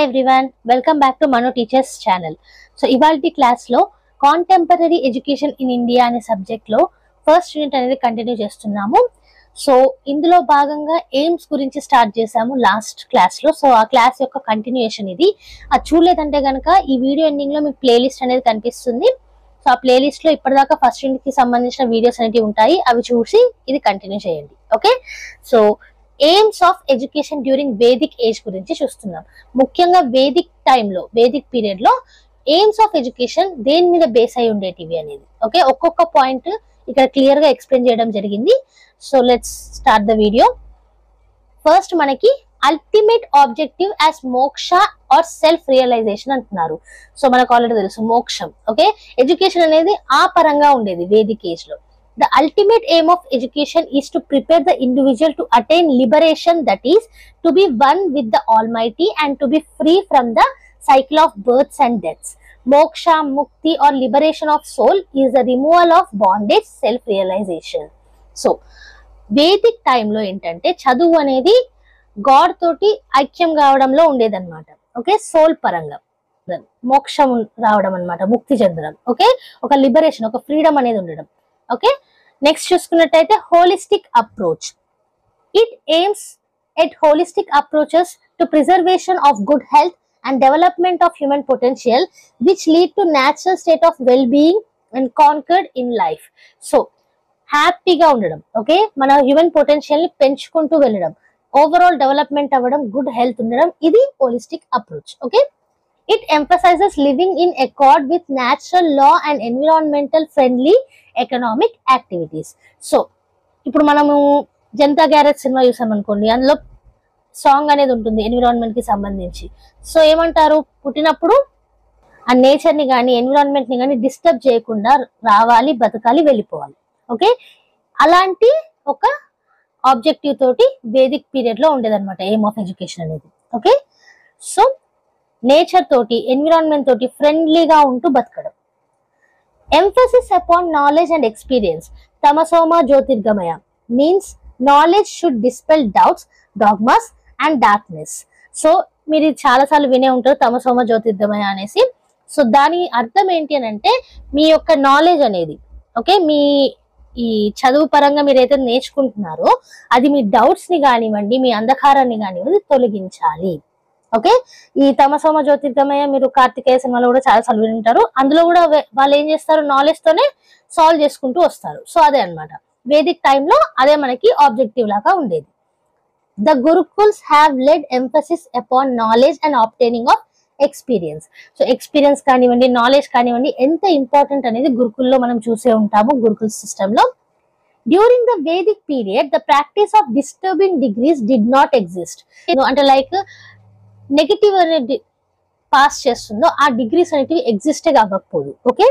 Hi everyone, welcome back to Mano Teachers channel. So ఇవాల్టి class లో contemporary education in India అనే subject లో first unit అనేది continue చేస్తున్నాము. సో ఇందులో భాగంగా ఎయిమ్స్ గురించి స్టార్ట్ చేసాము లాస్ట్ క్లాస్ లో. సో ఆ క్లాస్ యొక్క కంటిన్యూయేషన్ ఇది. అది చూడలేదంటే కనుక ఈ వీడియో ఎండింగ్ లో మీకు ప్లేలిస్ట్ అనేది కనిపిస్తుంది. సో ఆ ప్లేలిస్ట్ లో ఇప్పటిదాకా ఫస్ట్ యూనిట్ కి సంబంధించిన వీడియోస్ అనేవి ఉంటాయి, అవి చూసి ఇది కంటిన్యూ చేయండి. Okay, so AIIMS of education during Vedic age గురించి చూస్తున్నాం. ముఖ్యంగా వేదిక్ టైంలో, వేదిక్ పీరియడ్ లో ఎయిమ్స్ ఆఫ్ ఎడ్యుకేషన్ దేని మీద బేస్ అయి ఉండేటివి అనేది. ఓకే, ఒక్కొక్క పాయింట్ ఇక్కడ క్లియర్ గా ఎక్స్ప్లెయిన్ చేయడం జరిగింది. So let's start the video. First మనకి అల్టిమేట్ ఆబ్జెక్టివ్ యాజ్ మోక్ష ఆర్ సెల్ఫ్ రియలైజేషన్ అంటున్నారు. సో మనకు ఆల్రెడీ తెలుసు మోక్షం. ఓకే, ఎడ్యుకేషన్ అనేది ఆ పరంగా ఉండేది వేదిక్ ఏజ్ లో. The ultimate aim of education is to prepare the individual to attain liberation, that is, to be one with the Almighty and to be free from the cycle of births and deaths. Moksha, mukti or liberation of soul is the removal of bondage, self-realization. So, Vedic time lo entante చదువు అనేది God తోటి ఐక్యం కావడంలో ఉండేదన్నమాట. Okay, soul పరంగా మోక్షం రావడం అన్నమాట, ముక్తి చెందడం. ఓకే, ఒక లిబరేషన్, ఒక ఫ్రీడమ్ అనేది ఉండడం. ఓకే, నెక్స్ట్ చూసుకున్నట్టయితే holistic approach. It AIIMS at holistic approaches to preservation of good health and development of human potential which lead to natural state of well being and conquered in life. So హ్యాపీగా ఉండడం, okay, మన human potential ని పెంచుకుంటూ వెళ్ళడం, overall development అవ్వడం, good health ఉండడం, ఇది holistic approach. Okay, it emphasizes living in accord with natural law and environmental friendly economic activities. So ఇప్పుడు మనము జనతా గ్యారేజ్ సినిమా చూసాం అనుకోండి, అందులో సాంగ్ అనేది ఉంటుంది ఎన్విరాన్మెంట్ కి సంబంధించి. సో ఏమంటారు, పుట్టినప్పుడు ఆ నేచర్ ని కానీ ఎన్విరాన్మెంట్ ని కానీ డిస్టర్బ్ చేయకుండా రావాలి, బతకాలి, వెళ్ళిపోవాలి. ఓకే, అలాంటి ఒక ఆబ్జెక్టివ్ తోటి వేదిక్ పీరియడ్ లో ఉండేదన్నమాట ఎయిమ్ ఆఫ్ ఎడ్యుకేషన్ అనేది. ఓకే, సో నేచర్ తోటి, ఎన్విరాన్మెంట్ తోటి ఫ్రెండ్లీగా ఉంటూ బతకడం. Emphasis upon knowledge and experience. తమసోమ జ్యోతిర్గమయ means knowledge should dispel doubts, dogmas and darkness. So మీరు చాలా సార్లు వినే ఉంటారు తమసోమ జ్యోతిర్గమయ అనేసి. సో దాని అర్థం ఏంటి అని అంటే, మీ యొక్క నాలెడ్జ్ అనేది, ఓకే, మీ ఈ చదువు పరంగా మీరు ఏదైతే నేర్చుకుంటున్నారో అది మీ డౌట్స్ ని కానివ్వండి, మీ అంధకారాన్ని కానివ్వండి తొలగించాలి. ఓకే, ఈ తమసోమ జ్యోతిర్గమయ మీరు కార్తికేయ సినిమాలో కూడా చాలా సార్లు వింటారు. అందులో కూడా వాళ్ళు ఏం చేస్తారు, నాలెడ్జ్ తోనే సాల్వ్ చేసుకుంటూ వస్తారు. సో అదే అన్నమాట వేదిక్ టైంలో అదే మనకి ఆబ్జెక్టివ్ లాగా ఉండేది. The gurukuls have led emphasis upon knowledge and obtaining of experience. So experience కానివ్వండి, నాలెడ్జ్ కానివ్వండి, ఎంత ఇంపార్టెంట్ అనేది గురుకుల్లో మనం చూసే ఉంటాము, గురుకుల్ సిస్టమ్ లో. During the Vedic period the practice of disturbing degrees did not exist. అంటే లైక్ నెగటివ్ అనేది పాస్ చేస్తుందో ఆ డిగ్రీస్ అనేటివి ఎగ్జిస్టే కాకపోదు. Okay,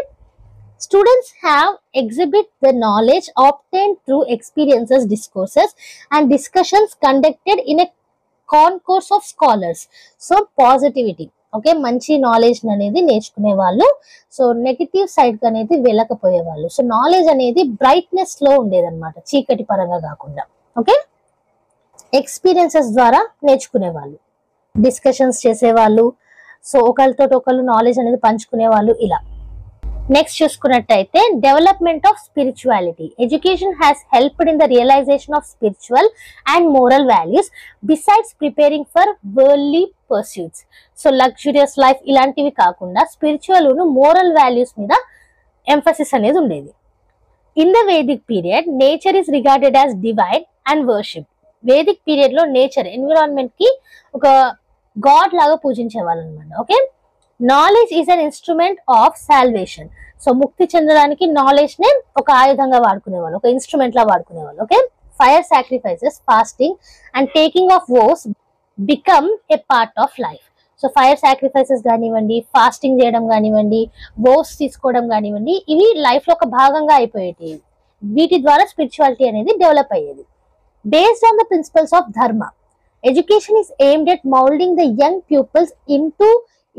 students have exhibit the knowledge obtained through experiences, discourses and discussions conducted in a concourse of scholars. So positivity, okay, మంచి knowledge అనేది నేర్చుకునే వాళ్ళు. సో నెగటివ్ సైడ్ అనేది వెళ్ళకపోయేవాళ్ళు. సో నాలెడ్జ్ అనేది బ్రైట్నెస్ లో ఉండేదన్నమాట, చీకటి పరంగా కాకుండా. ఓకే, ఎక్స్పీరియన్సెస్ ద్వారా నేర్చుకునే వాళ్ళు, డిస్కషన్స్ చేసేవాళ్ళు, సో ఒకరితో ఒకళ్ళు నాలెడ్జ్ అనేది పంచుకునే వాళ్ళు, ఇలా. నెక్స్ట్ చూసుకున్నట్టయితే development of spirituality. Education has helped in the realization of spiritual and moral values besides preparing for worldly pursuits. So luxurious life ఇలాంటివి కాకుండా స్పిరిచువల్ మోరల్ వాల్యూస్ మీద ఎంఫసిస్ అనేది ఉండేది. In the Vedic period nature is regarded as divine and worship. Vedic period లో nature, environment కి ఒక god లాగా పూజించే వాళ్ళు అనమాట. Okay, knowledge is an instrument of salvation. So ముక్తి చెందడానికి నాలెడ్జ్ నే ఒక ఆయుధంగా వాడుకునేవాళ్ళు, ఒక ఇన్స్ట్రుమెంట్ లా వాడుకునేవాళ్ళు. Okay, fire sacrifices, fasting and taking of vows become a part of life. So fire sacrifices కానివ్వండి, ఫాస్టింగ్ చేయడం కానివ్వండి, వోస్ తీసుకోవడం కానివ్వండి, ఇవి లైఫ్ లో ఒక భాగంగా అయిపోయేవి. వీటి ద్వారా స్పిరిచువాలిటీ అనేది డెవలప్ అయ్యేది. Based on the principles of dharma, education is aimed at molding the young pupils into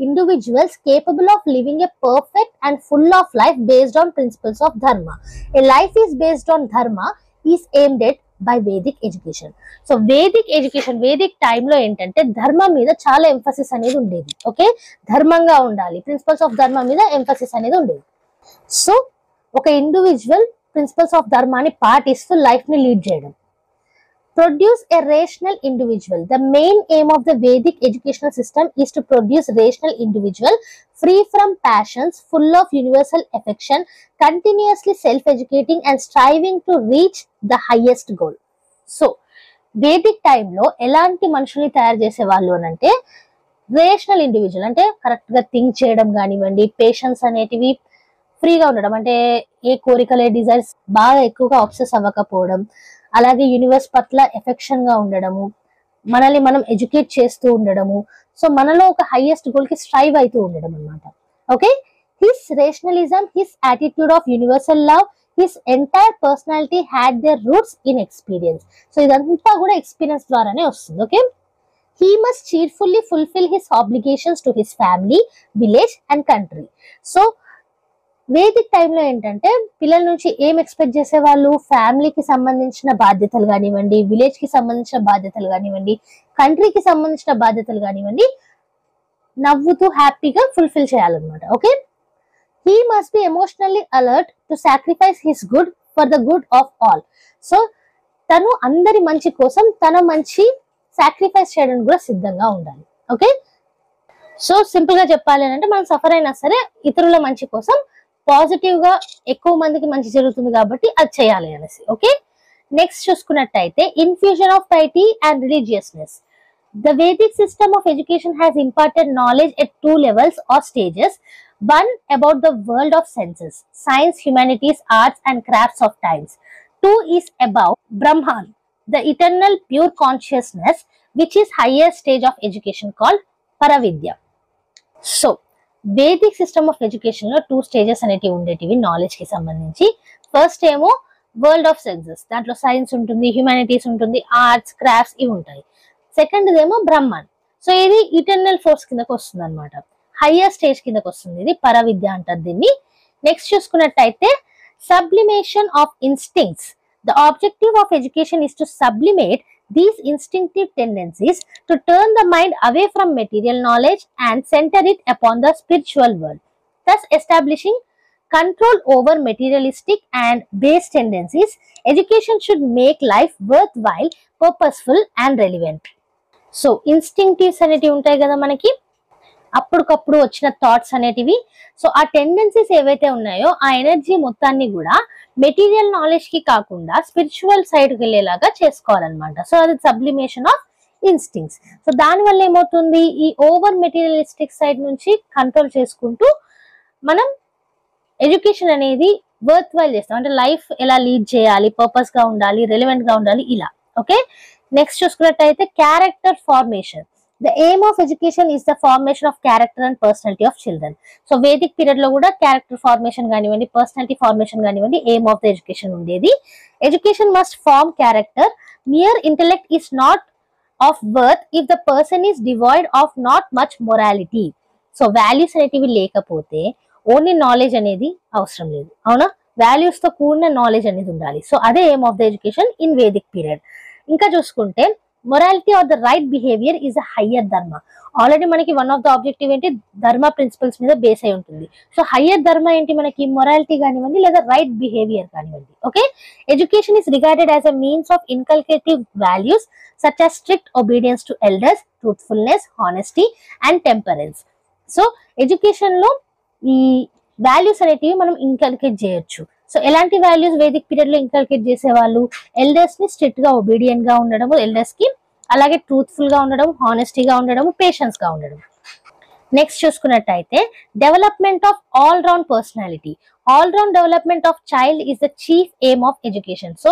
individuals capable of living a perfect and full of life based on principles of dharma. A life is based on dharma is aimed at by Vedic education. So Vedic education, Vedic time లో ఏంటంటే ధర్మం మీద చాలా emphasis అనేది ఉండేది. Okay, ధర్మంగా ఉండాలి, principles of ధర్మం మీద ఎంఫసిస్ అనేది ఉండేది. సో ఒక ఇండివిజువల్ ప్రిన్సిపల్స్ ఆఫ్ ధర్మాన్ని పాటిస్తూ లైఫ్ ని లీడ్ చేయడం. Produce a rational individual. The main aim of the Vedic educational system is to produce rational individual free from passions, full of universal affection, continuously self-educating and striving to reach the highest goal. So, Vedic time లో ఎలాంటి మనుషుల్ని తయారు చేసే వాళ్ళు అని అంటే rational individual, అంటే correct గా థింక్ చేయడం కానివ్వండి, పేషెన్స్ అనేటివి, ఫ్రీగా ఉండడం అంటే ఏ కోరికలే డిజైర్స్ బాగా ఎక్కువగా ఆబ్సెస్ అవ్వకపోవడం, అలాగే యూనివర్స్ పట్ల ఎఫెక్షన్ గా ఉండడము, మనల్ని మనం ఎడ్యుకేట్ చేస్తూ ఉండడము, సో మనలో ఒక హైయెస్ట్ గోల్ కి స్ట్రైవ్ అవుతూ ఉండడం అన్నమాట. Okay, his rationalism, his attitude of universal love, his entire personality had there roots in experience. So ఇదంతా కూడా ఎక్స్పీరియన్స్ ద్వారానే వస్తుంది. Okay, he must cheerfully fulfill his obligations to his family, village and country. So Vedic టైంలో ఏంటంటే పిల్లల నుంచి ఏం expect చేసేవాళ్ళు, ఫ్యామిలీకి సంబంధించిన బాధ్యతలు కానివ్వండి, విలేజ్ కి సంబంధించిన బాధ్యతలు కానివ్వండి, కంట్రీకి సంబంధించిన బాధ్యతలు కానివ్వండి, నవ్వుతూ హ్యాపీగా ఫుల్ఫిల్ చేయాలన్నమాట. Okay, he must be emotionally alert to sacrifice his good for the good of all. So తను అందరి మంచి కోసం తన మంచి సాక్రిఫైస్ చేయడానికి కూడా సిద్ధంగా ఉండాలి. ఓకే, సో సింపుల్ గా చెప్పాలి అంటే మనం సఫర్ అయినా సరే ఇతరుల మంచి కోసం పాజిటివ్ గా ఎక్కువ మందికి మంచి జరుగుతుంది కాబట్టి అది చేయాలి అనేసి. ఓకే, నెక్స్ట్ చూసుకున్నట్టయితే infusion of piety and religiousness. The Vedic system of education has imparted knowledge at two levels or stages. One about the world of senses, science, humanities, arts and crafts of times. Two is about Brahman, the eternal pure consciousness, which is higher stage of education called Paravidya. So Vedic system of education లో 2 stages అనేటివి ఉండేటివి knowledge కి సంబంధించి. First ఏమో world of senses, దాంట్లో science ఉంటుంది, humanities ఉంటుంది, arts, crafts ఇవి ఉంటాయి. సెకండ్ ఏమో బ్రహ్మన్, సో ఇది ఇటర్నల్ ఫోర్స్ కిందకి వస్తుంది అనమాట, హయ్యర్ స్టేజ్ కిందకి వస్తుంది, ఇది పరవిద్య అంటారు దీన్ని. నెక్స్ట్ చూసుకున్నట్టయితే sublimation of instincts. The objective of education is to sublimate these instinctive tendencies to turn the mind away from material knowledge and center it upon the spiritual world, thus establishing control over materialistic and base tendencies. Education should make life worthwhile, purposeful and relevant. So instinctives అనేటివి ఉంటాయి కదా మనకి, అప్పటికప్పుడు వచ్చిన thoughts అనేటివి. So ఆ tendencies ఏవైతే ఉన్నాయో ఆ ఎనర్జీ మొత్తాన్ని కూడా మెటీరియల్ నాలెడ్జ్ కి కాకుండా స్పిరిచువల్ సైడ్ కి వెళ్ళేలాగా చేసుకోవాలన్నమాట. సో అది సబ్లిమేషన్ ఆఫ్ ఇన్స్టింక్ట్స్. సో దాని వల్ల ఏమవుతుంది, ఈ ఓవర్ మెటీరియలిస్టిక్ సైడ్ నుంచి కంట్రోల్ చేసుకుంటూ మనం ఎడ్యుకేషన్ అనేది వర్త్ వైల్ చేస్తాం, అంటే లైఫ్ ఎలా లీడ్ చేయాలి, పర్పస్ గా ఉండాలి, రెలెవెంట్ గా ఉండాలి ఇలా. ఓకే, నెక్స్ట్ చూసుకున్నట్టయితే character formation. The aim of education is the formation of character and personality of children. So Vedic period లో కూడా క్యారెక్టర్ ఫార్మేషన్ కానివ్వండి, పర్సనాలిటీ ఫార్మేషన్ కానివ్వండి, ఎయిమ్ ఆఫ్ ద ఎడ్యుకేషన్ ఉండేది. Education must form character. Mere intellect is not of worth if the person is devoid of not much morality. So values అనేటివి లేకపోతే only knowledge అనేది అవసరం లేదు, అవునా, values తో కూడిన నాలెడ్జ్ అనేది ఉండాలి. సో అదే aim of the education in Vedic period. ఇంకా చూసుకుంటే morality or the right behaviour is a higher dharma. Already మనకి వన్ ఆఫ్ ద ఆబ్జెక్టివ్ ఏంటి, ధర్మ ప్రిన్సిపల్స్ మీద బేస్ అయి ఉంటుంది. సో హయ్యర్ ధర్మ ఏంటి మనకి, మొరాలిటీ కానివ్వండి లేదా రైట్ బిహేవియర్ కానివ్వండి. Okay, education is regarded as a means of inculcative values such as strict obedience to elders, truthfulness, honesty and temperance. So education లో ఈ వాల్యూస్ అనేటివి మనం ఇన్కల్కేట్ చేయొచ్చు. సో ఎలాంటి వాల్యూస్ వేదిక్ పీరియడ్ లో ఇన్కల్కేట్ చేసేవాళ్ళు, elders ని స్ట్రిక్ట్ గా ఒబీడియంట్ గా ఉండడము, ఎల్డర్స్ కి అలాగే ట్రూత్ఫుల్ గా ఉండడం, హానెస్టీగా ఉండడం, పేషెన్స్ గా ఉండడం. నెక్స్ట్ చూసుకున్నట్టయితే development of all round personality. All round development of child is the chief aim of education. So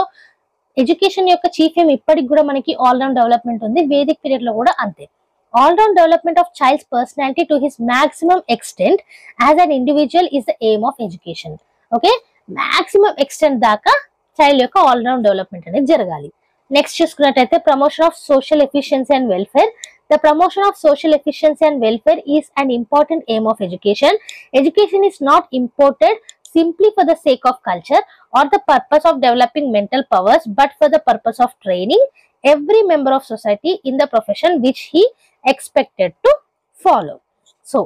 education యొక్క చీఫ్ ఎయిమ్ ఇప్పటికి కూడా మనకి ఆల్ రౌండ్ డెవలప్మెంట్ ఉంది, వేదిక్ పీరియడ్ లో కూడా అంతే. All round development of child's personality to his maximum extent as an individual is the aim of education. Okay, maximum extent దాకా child యొక్క ఆల్ రౌండ్ డెవలప్మెంట్ అనేది జరగాలి. నెక్స్ట్ చూసుకున్నట్టయితే promotion of social efficiency and welfare. The promotion of social efficiency and welfare is an important aim of education. Education is not imported simply for the sake of culture or the purpose of developing mental powers, but for the purpose of training every member of society in the profession which he expected to follow. So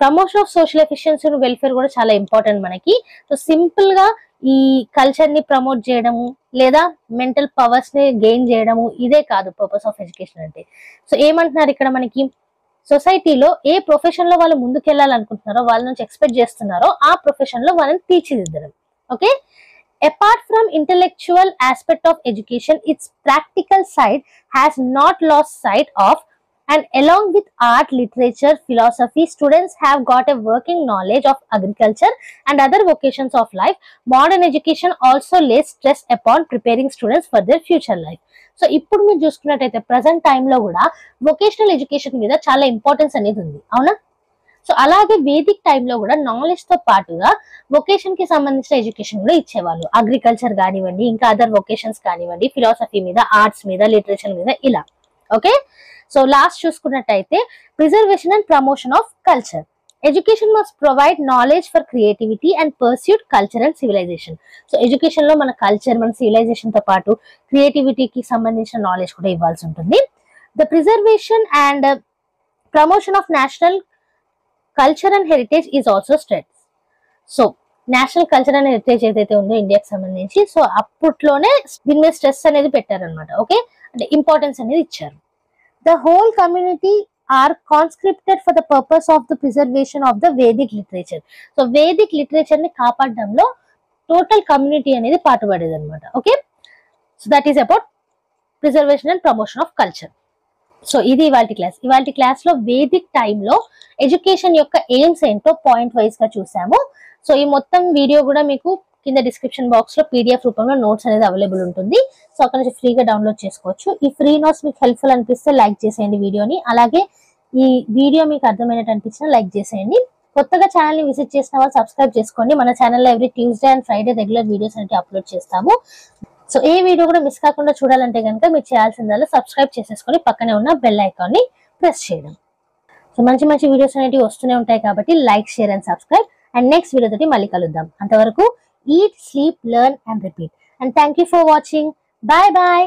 promotion of social efficiency and welfare కూడా చాలా important మనకి. So simple గా ఈ culture ని promote చేయడము లేదా mental powers ని gain చేయడము ఇదే కాదు పర్పస్ ఆఫ్ ఎడ్యుకేషన్ అంటే. సో ఏమంటున్నారు ఇక్కడ మనకి, సొసైటీలో ఏ ప్రొఫెషన్ లో వాళ్ళు ముందుకెళ్లాలనుకుంటున్నారో వాళ్ళ నుంచి ఎక్స్పెక్ట్ చేస్తున్నారో ఆ ప్రొఫెషన్ లో వాళ్ళని తీర్చిదిద్దడం. Okay, apart from intellectual aspect of education, its practical side has not lost sight of. And along with art, literature, philosophy, students have got a working knowledge of agriculture and other vocations of life. Modern education also lays stress upon preparing students for their future life. So ఇప్పుడు మీరు చూసుకున్నట్టయితే present టైంలో కూడా vocational education మీద చాలా importance అనేది ఉంది, అవునా? సో అలాగే వేదిక్ టైంలో కూడా నాలెడ్జ్ తో పాటుగా వొకేషన్ కి సంబంధించిన ఎడ్యుకేషన్ కూడా ఇచ్చేవాళ్ళు. అగ్రికల్చర్ కానివ్వండి, ఇంకా అదర్ వొకేషన్స్ కానివ్వండి, ఫిలాసఫీ మీద, ఆర్ట్స్ మీద, లిటరేచర్ మీద, ఇలా. ఓకే, సో లాస్ట్ చూసుకున్నట్టయితే preservation and promotion of culture. Education must provide knowledge for creativity and pursuit culture and civilization. So education లో మన కల్చర్, మన సివిలైజేషన్ తో పాటు క్రియేటివిటీకి సంబంధించిన నాలెడ్జ్ కూడా ఇవ్వాల్సి ఉంటుంది. The preservation and promotion of national culture and heritage is also stress. So national culture and heritage ఏదైతే ఉందో ఇండియాకి సంబంధించి, సో అప్పట్లోనే దీని మీద స్ట్రెస్ అనేది పెట్టారనమాట. ఓకే, అంటే ఇంపార్టెన్స్ అనేది ఇచ్చారు. The whole community are conscripted for the purpose of the preservation of the Vedic literature. So Vedic literature ని కాపాడడంలో టోటల్ కమ్యూనిటీ అనేది పాటుపడేది అనమాట. Okay, so that is about preservation and promotion of culture. So ఇది ఇవాళ class లో Vedic టైంలో education యొక్క AIIMS ఏంటో point wise గా చూసాము. సో ఈ మొత్తం వీడియో కూడా మీకు కింద డిస్క్రిప్షన్ బాక్స్ లో పీడిఎఫ్ రూపంలో నోట్స్ అనేది అవైలబుల్ ఉంటుంది. సో అక్కడ నుంచి ఫ్రీగా డౌన్లోడ్ చేసుకోవచ్చు. ఈ ఫ్రీ నోట్స్ మీకు హెల్ప్ఫుల్ అనిపిస్తే లైక్ చేసేయండి వీడియోని. అలాగే ఈ వీడియో మీకు అర్థమైనట్టు అనిపించినా లైక్ చేసేయండి. కొత్తగా ఛానల్ ని విజిట్ చేసిన వాళ్ళు సబ్స్క్రైబ్ చేసుకోండి. మన ఛానల్లో every Tuesday and Friday regular videos అనేవి అప్లోడ్ చేస్తాము. సో ఏ వీడియో కూడా మిస్ కాకుండా చూడాలంటే కనుక మీరు చేయాల్సిందల్లా సబ్స్క్రైబ్ చేసేసుకొని పక్కనే ఉన్న బెల్ ఐకాన్ ని ప్రెస్ చేయడం. సో మంచి మంచి వీడియోస్ అనేవి వస్తూనే ఉంటాయి కాబట్టి like, share and subscribe. And next video తోటి మళ్ళీ కలుద్దాం. అంతవరకు eat, sleep, learn and repeat. And thank you for watching. Bye bye.